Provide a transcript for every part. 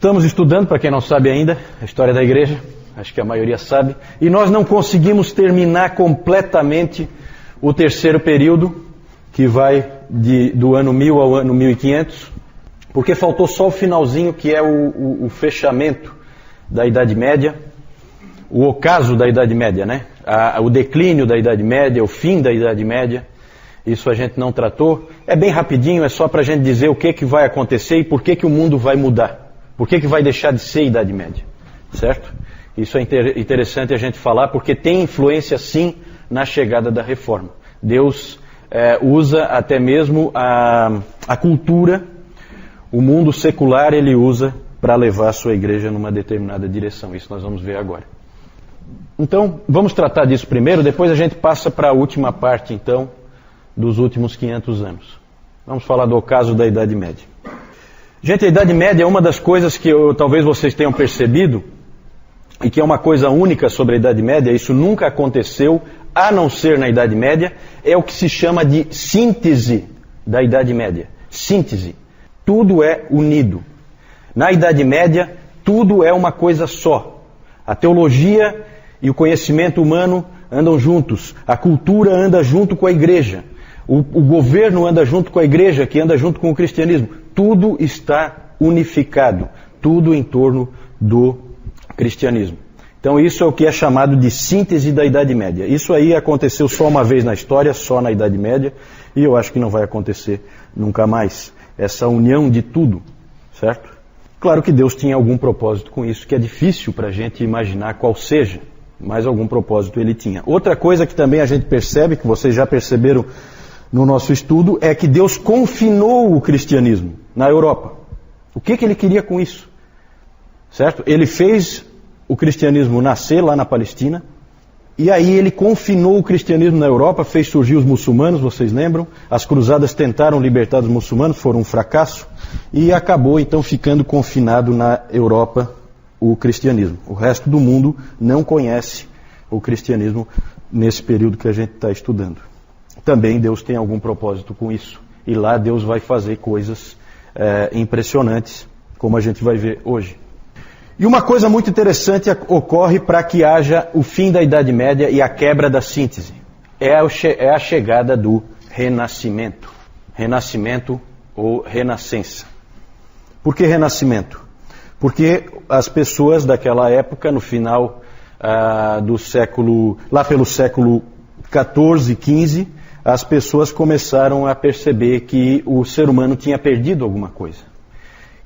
Estamos estudando, para quem não sabe ainda, a história da igreja, acho que a maioria sabe, e nós não conseguimos terminar completamente o terceiro período, que vai do ano 1000 ao ano 1500, porque faltou só o finalzinho, que é o fechamento da Idade Média, o ocaso da Idade Média, né? O declínio da Idade Média, o fim da Idade Média. Isso a gente não tratou. É bem rapidinho, é só para a gente dizer o que vai acontecer e por que o mundo vai mudar. Por que vai deixar de ser Idade Média, certo? Isso é interessante a gente falar, porque tem influência sim na chegada da Reforma. Deus usa até mesmo a cultura, o mundo secular ele usa para levar a sua igreja numa determinada direção. Isso nós vamos ver agora. Então, vamos tratar disso primeiro, depois a gente passa para a última parte, então, dos últimos 500 anos. Vamos falar do ocaso da Idade Média. Gente, a Idade Média é uma das coisas que talvez vocês tenham percebido, e que é uma coisa única sobre a Idade Média, isso nunca aconteceu, a não ser na Idade Média, é o que se chama de síntese da Idade Média. Síntese. Tudo é unido. Na Idade Média, tudo é uma coisa só. A teologia e o conhecimento humano andam juntos. A cultura anda junto com a igreja. O governo anda junto com a igreja, que anda junto com o cristianismo. Tudo está unificado. Tudo em torno do cristianismo. Então isso é o que é chamado de síntese da Idade Média. Isso aí aconteceu só uma vez na história, só na Idade Média, e eu acho que não vai acontecer nunca mais. Essa união de tudo, certo? Claro que Deus tinha algum propósito com isso, que é difícil para a gente imaginar qual seja, mas algum propósito ele tinha. Outra coisa que também a gente percebe, que vocês já perceberam no nosso estudo, é que Deus confinou o cristianismo na Europa. O que ele queria com isso? Certo? Ele fez o cristianismo nascer lá na Palestina, e aí ele confinou o cristianismo na Europa, fez surgir os muçulmanos, vocês lembram? As cruzadas tentaram libertar os muçulmanos, foram um fracasso, e acabou então ficando confinado na Europa o cristianismo. O resto do mundo não conhece o cristianismo nesse período que a gente está estudando. Também Deus tem algum propósito com isso, e lá Deus vai fazer coisas impressionantes, como a gente vai ver hoje. E uma coisa muito interessante ocorre para que haja o fim da Idade Média e a quebra da síntese. É a chegada do renascimento. Renascimento ou renascença. Por que renascimento? Porque as pessoas daquela época, no final do século, lá pelo século 14, 15, as pessoas começaram a perceber que o ser humano tinha perdido alguma coisa.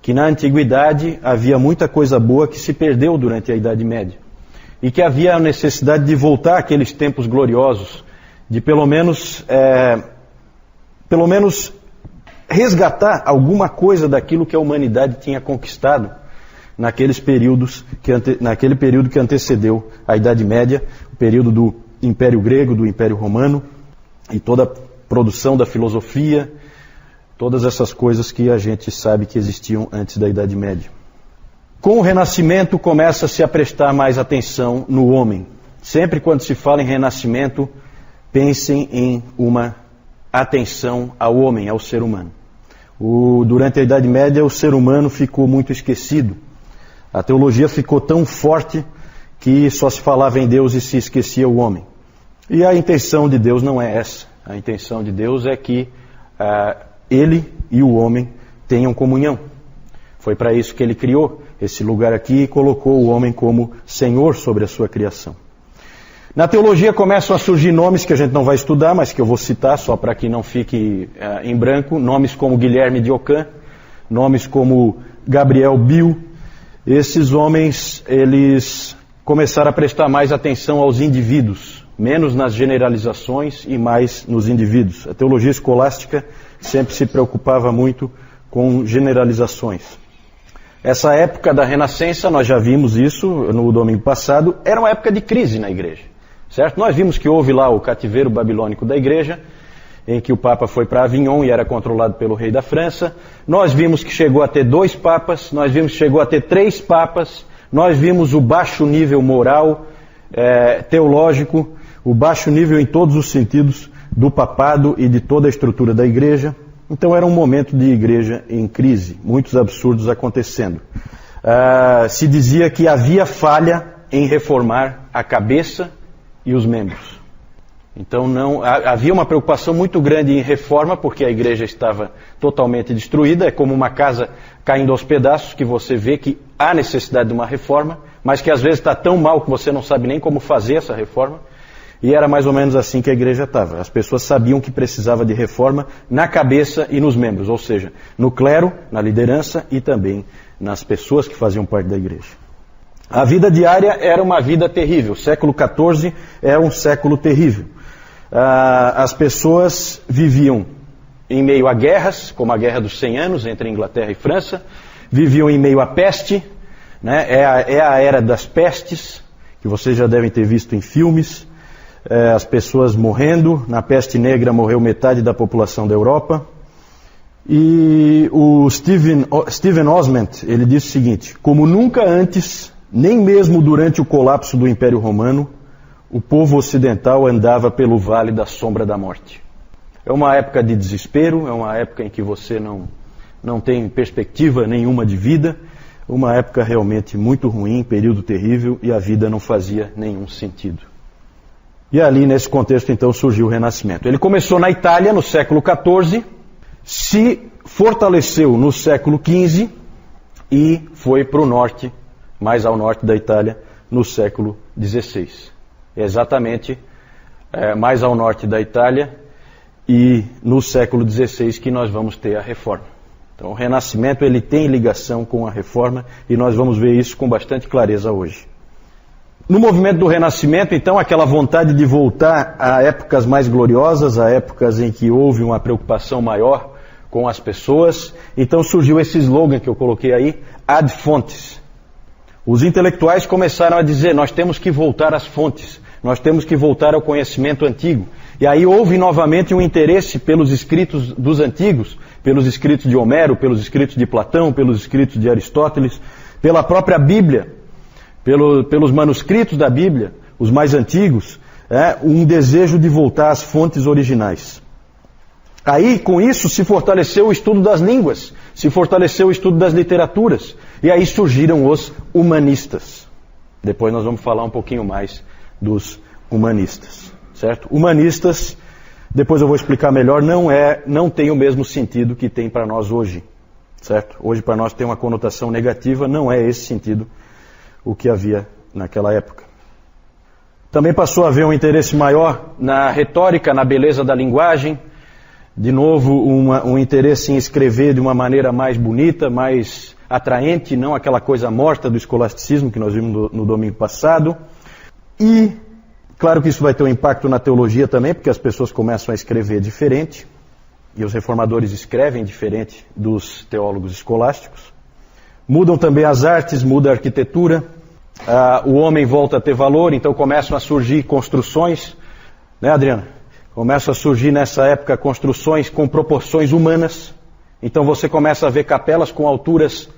Que na antiguidade havia muita coisa boa que se perdeu durante a Idade Média. E que havia a necessidade de voltar àqueles tempos gloriosos, de pelo menos resgatar alguma coisa daquilo que a humanidade tinha conquistado naquele período que antecedeu a Idade Média, o período do Império Grego, do Império Romano, e toda a produção da filosofia, todas essas coisas que a gente sabe que existiam antes da Idade Média. Com o Renascimento começa-se a prestar mais atenção no homem. Sempre quando se fala em Renascimento, pensem em uma atenção ao homem, ao ser humano. Durante a Idade Média o ser humano ficou muito esquecido. A teologia ficou tão forte que só se falava em Deus e se esquecia o homem. E a intenção de Deus não é essa. A intenção de Deus é que Ele e o homem tenham comunhão. Foi para isso que Ele criou esse lugar aqui e colocou o homem como Senhor sobre a sua criação. Na teologia começam a surgir nomes que a gente não vai estudar, mas que eu vou citar só para que não fique em branco. Nomes como Guilherme de Ockham, nomes como Gabriel Biel. Esses homens, eles começaram a prestar mais atenção aos indivíduos, menos nas generalizações e mais nos indivíduos. A teologia escolástica sempre se preocupava muito com generalizações. Essa época da Renascença, nós já vimos isso no domingo passado, era uma época de crise na igreja, certo? Nós vimos que houve lá o cativeiro babilônico da igreja, em que o Papa foi para Avignon e era controlado pelo rei da França. Nós vimos que chegou a ter 2 papas, nós vimos que chegou a ter 3 papas, nós vimos o baixo nível moral, teológico, o baixo nível em todos os sentidos do papado e de toda a estrutura da igreja. Então era um momento de igreja em crise, muitos absurdos acontecendo. se dizia que havia falha em reformar a cabeça e os membros. Então havia uma preocupação muito grande em reforma, porque a igreja estava totalmente destruída. É como uma casa caindo aos pedaços, que você vê que há necessidade de uma reforma, mas que às vezes está tão mal que você não sabe nem como fazer essa reforma. E era mais ou menos assim que a igreja estava. As pessoas sabiam que precisava de reforma na cabeça e nos membros, ou seja, no clero, na liderança e também nas pessoas que faziam parte da igreja. A vida diária era uma vida terrível. O século XIV é um século terrível. As pessoas viviam em meio a guerras, como a Guerra dos 100 Anos entre Inglaterra e França, viviam em meio à peste, né? É a era das pestes, que vocês já devem ter visto em filmes, as pessoas morrendo. Na peste negra morreu metade da população da Europa. E o Stephen Osment, ele disse o seguinte: como nunca antes, nem mesmo durante o colapso do Império Romano, o povo ocidental andava pelo vale da sombra da morte. É uma época de desespero, é uma época em que você não tem perspectiva nenhuma de vida, uma época realmente muito ruim, período terrível, e a vida não fazia nenhum sentido. E ali, nesse contexto, então, surgiu o Renascimento. Ele começou na Itália, no século XIV, se fortaleceu no século XV e foi para o norte, mais ao norte da Itália, no século XVI. É exatamente mais ao norte da Itália e no século XVI que nós vamos ter a Reforma. Então o Renascimento ele tem ligação com a Reforma e nós vamos ver isso com bastante clareza hoje. No movimento do Renascimento, então, aquela vontade de voltar a épocas mais gloriosas, a épocas em que houve uma preocupação maior com as pessoas, então surgiu esse slogan que eu coloquei aí, ad fontes. Os intelectuais começaram a dizer, nós temos que voltar às fontes, nós temos que voltar ao conhecimento antigo. E aí houve novamente um interesse pelos escritos dos antigos, pelos escritos de Homero, pelos escritos de Platão, pelos escritos de Aristóteles, pela própria Bíblia, pelos manuscritos da Bíblia, os mais antigos, um desejo de voltar às fontes originais. Aí, com isso, se fortaleceu o estudo das línguas, se fortaleceu o estudo das literaturas, e aí surgiram os humanistas. Depois nós vamos falar um pouquinho mais dos humanistas, certo? Humanistas, depois eu vou explicar melhor, não tem o mesmo sentido que tem para nós hoje, certo? Hoje para nós tem uma conotação negativa, não é esse sentido o que havia naquela época. Também passou a haver um interesse maior na retórica, na beleza da linguagem, de novo um interesse em escrever de uma maneira mais bonita, mais atraente, não aquela coisa morta do escolasticismo que nós vimos no domingo passado. E, claro que isso vai ter um impacto na teologia também, porque as pessoas começam a escrever diferente, e os reformadores escrevem diferente dos teólogos escolásticos. Mudam também as artes, muda a arquitetura, o homem volta a ter valor, então começam a surgir construções, né, Adriana? Começam a surgir nessa época construções com proporções humanas, então você começa a ver capelas com alturas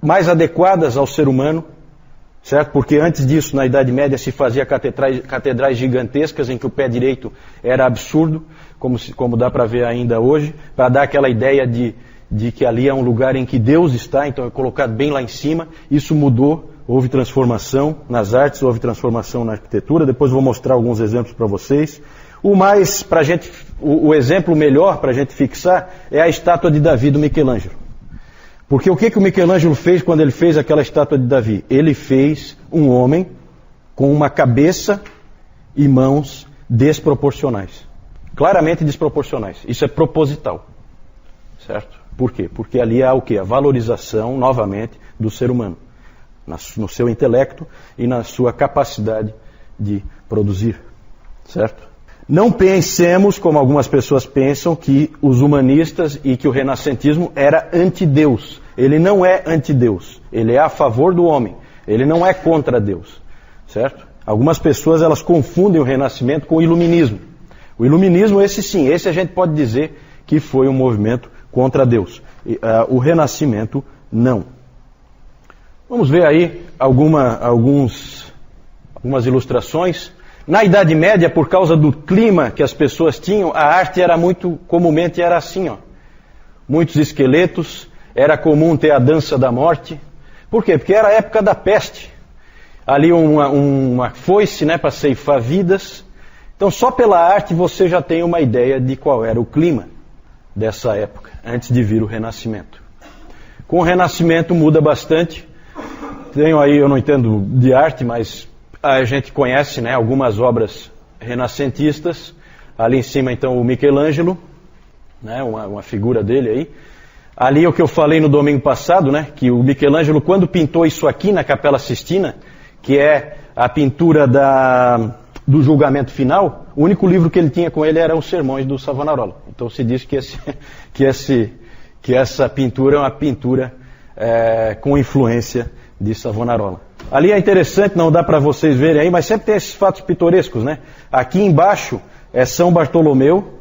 mais adequadas ao ser humano, certo? Porque antes disso, na Idade Média, se fazia catedrais gigantescas em que o pé direito era absurdo, como dá para ver ainda hoje, para dar aquela ideia de que ali é um lugar em que Deus está, então é colocado bem lá em cima. Isso mudou, houve transformação nas artes, houve transformação na arquitetura. Depois vou mostrar alguns exemplos para vocês. O exemplo melhor para a gente fixar é a estátua de Davi do Michelangelo. Porque o que o Michelangelo fez quando ele fez aquela estátua de Davi? Ele fez um homem com uma cabeça e mãos desproporcionais. Claramente desproporcionais. Isso é proposital. Certo? Por quê? Porque ali há o quê? A valorização, novamente, do ser humano. No seu intelecto e na sua capacidade de produzir. Certo? Não pensemos, como algumas pessoas pensam, que os humanistas e que o renascentismo era anti-Deus. Ele não é anti-Deus. Ele é a favor do homem. Ele não é contra Deus. Certo? Algumas pessoas elas confundem o renascimento com o iluminismo. O iluminismo, esse sim, esse a gente pode dizer que foi um movimento contra Deus. O renascimento, não. Vamos ver aí algumas ilustrações. Na Idade Média, por causa do clima que as pessoas tinham, a arte era comumente era assim, ó. Muitos esqueletos, era comum ter a dança da morte, Por quê? Porque era a época da peste. Ali uma foice, né, para ceifar vidas. Então só pela arte você já tem uma ideia de qual era o clima dessa época, antes de vir o Renascimento. Com o Renascimento muda bastante. Tenho aí, eu não entendo de arte, mas a gente conhece, né, algumas obras renascentistas. Ali em cima então o Michelangelo, né, uma figura dele aí. Ali o que eu falei no domingo passado, né, que o Michelangelo, quando pintou isso aqui na Capela Sistina, que é a pintura do julgamento final, o único livro que ele tinha com ele eram os sermões do Savonarola. Então se diz que essa pintura é uma pintura com influência de Savonarola. Ali é interessante, não dá para vocês verem aí, mas sempre tem esses fatos pitorescos, né? Aqui embaixo é São Bartolomeu,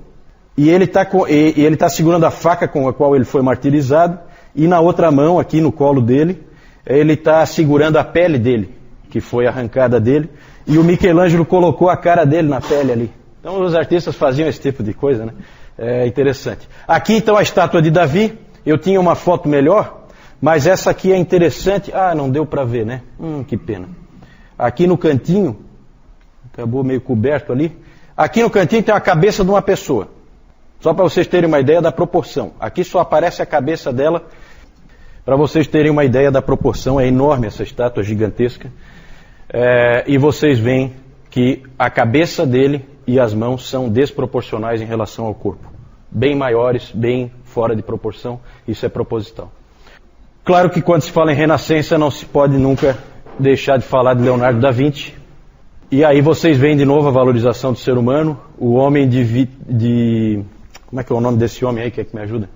e ele está segurando a faca com a qual ele foi martirizado, e na outra mão, aqui no colo dele, ele está segurando a pele dele, que foi arrancada dele, e o Michelangelo colocou a cara dele na pele ali. Então os artistas faziam esse tipo de coisa, né? É interessante. Aqui então a estátua de Davi, eu tinha uma foto melhor, mas essa aqui é interessante. Ah, não deu para ver, né? Que pena. Aqui no cantinho, acabou meio coberto ali, aqui no cantinho tem a cabeça de uma pessoa. Só para vocês terem uma ideia da proporção. Aqui só aparece a cabeça dela. Para vocês terem uma ideia da proporção, é enorme essa estátua gigantesca. E vocês veem que a cabeça dele e as mãos são desproporcionais em relação ao corpo. Bem maiores, bem fora de proporção. Isso é proposital. Claro que quando se fala em Renascença não se pode nunca deixar de falar de Leonardo da Vinci. E aí vocês veem de novo a valorização do ser humano. O homem como é que é o nome desse homem aí? Quer que me ajuda?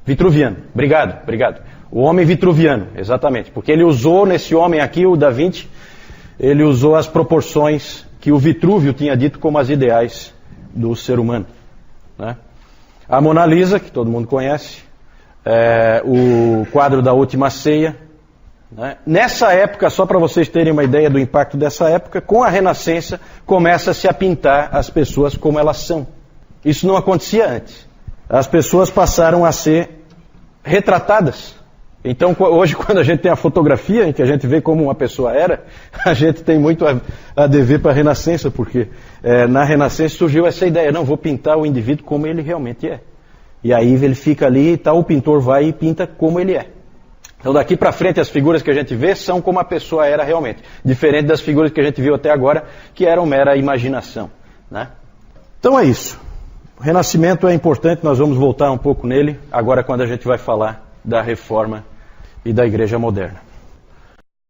Vitruviano. Obrigado. O homem vitruviano, exatamente. Porque ele usou nesse homem aqui, o Da Vinci, ele usou as proporções que o Vitrúvio tinha dito como as ideais do ser humano, né? A Mona Lisa, que todo mundo conhece, o quadro da Última Ceia, né? Nessa época, só para vocês terem uma ideia do impacto dessa época, com a Renascença começa-se a pintar as pessoas como elas são. Isso não acontecia antes. As pessoas passaram a ser retratadas. Então hoje quando a gente tem a fotografia em que a gente vê como uma pessoa era, a gente tem muito a dever para a Renascença, porque na Renascença surgiu essa ideia, não, vou pintar o indivíduo como ele realmente é. E aí ele fica ali e tal, o pintor vai e pinta como ele é. Então daqui para frente as figuras que a gente vê são como a pessoa era realmente, diferente das figuras que a gente viu até agora, que eram mera imaginação, né? Então é isso. O Renascimento é importante, nós vamos voltar um pouco nele, agora quando a gente vai falar da Reforma e da Igreja Moderna.